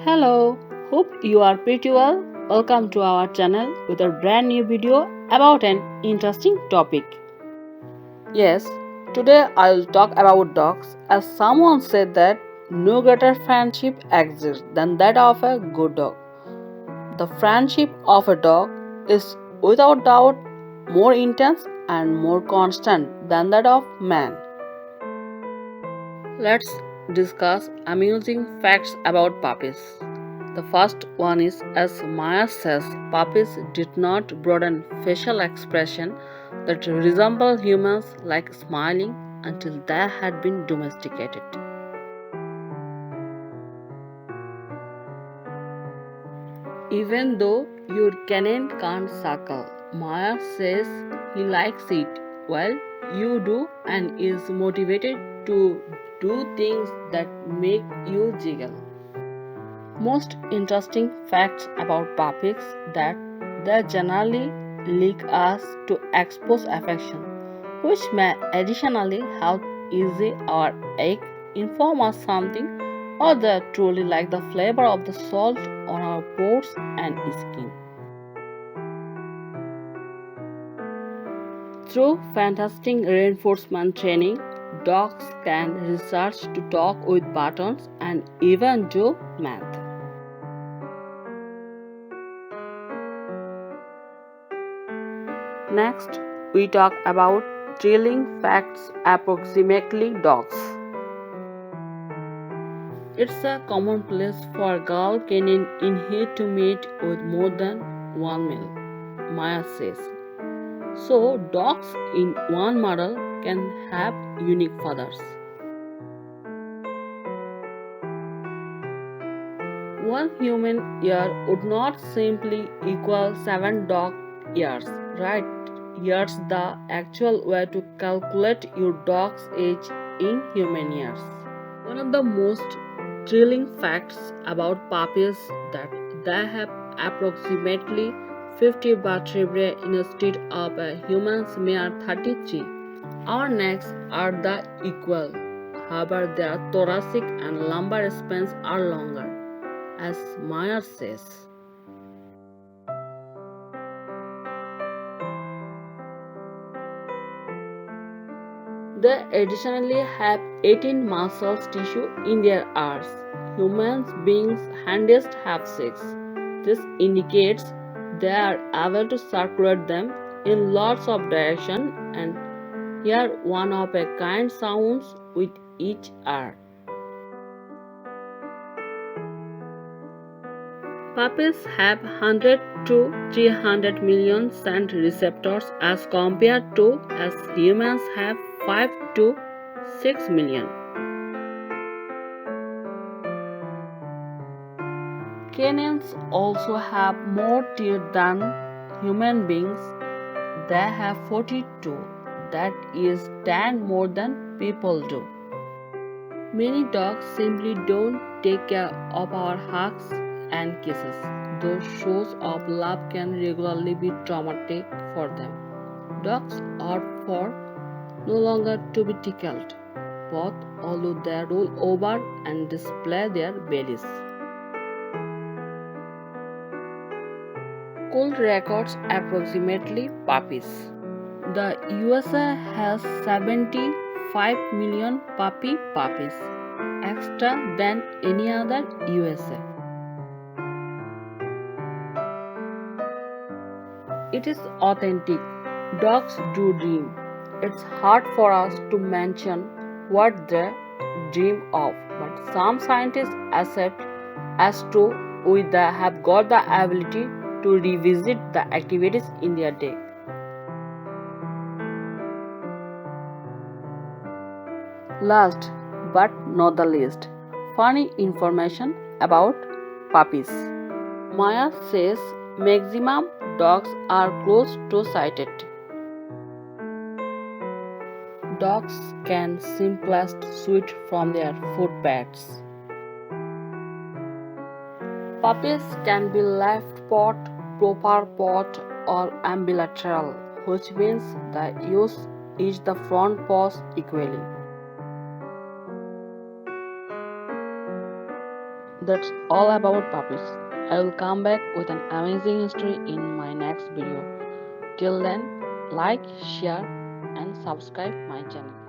Hello, hope you are pretty well. Welcome to our channel with a brand new video about an interesting topic. Yes, today I'll talk about dogs as someone said that no greater friendship exists than that of a good dog. The friendship of a dog is without doubt more intense and more constant than that of man. Let's discuss amusing facts about puppies. The first one is, as Maya says, puppies did not broaden facial expression that resemble humans like smiling until they had been domesticated. Even though your canine can't suckle, Maya says he likes it while you do and is motivated to do things that make you jiggle. Most interesting facts about puppies that they generally lick us to expose affection, which may additionally help ease our ache, inform us something, or they truly like the flavor of the salt on our pores and skin. Through fantastic reinforcement training, dogs can research to talk with buttons and even do math. Next, we talk about thrilling facts approximately dogs. It's a commonplace for a girl canine in here to mate with more than one male, Maya says. So, dogs in one model can have unique fathers. One human year would not simply equal 7 dog years, right? Here's the actual way to calculate your dog's age in human years. One of the most thrilling facts about puppies that they have approximately 50 vertebrae instead of a human's mere 33. Our necks are the equal, however their thoracic and lumbar spines are longer, as Meyer says. They additionally have 18 muscles tissue in their ears. Human beings handiest have 6. This indicates they are able to circulate them in lots of directions and hear one of a kind sounds with each ear. Puppies have 100 to 300 million scent receptors as compared to as humans have 5 to 6 million. Canines also have more teeth than human beings. They have 42, that is 10 more than people do. Many dogs simply don't take care of our hugs and kisses. Those shows of love can regularly be traumatic for them. Dogs are for no longer to be tickled, both although they roll over and display their bellies. Cool records approximately puppies. The USA has 75 million puppies, extra than any other USA. It is authentic. Dogs do dream. It's hard for us to mention what they dream of, but some scientists accept as true they have got the ability to revisit the activities in their day. Last but not the least, funny information about puppies. Maya says maximum dogs are close to sighted. Dogs can simplest switch from their footpads. Puppies can be left pot, proper pot, or ambilateral, which means the use is the front paws equally. That's all about puppies. I will come back with an amazing history in my next video. Till then, like, share, and subscribe my channel.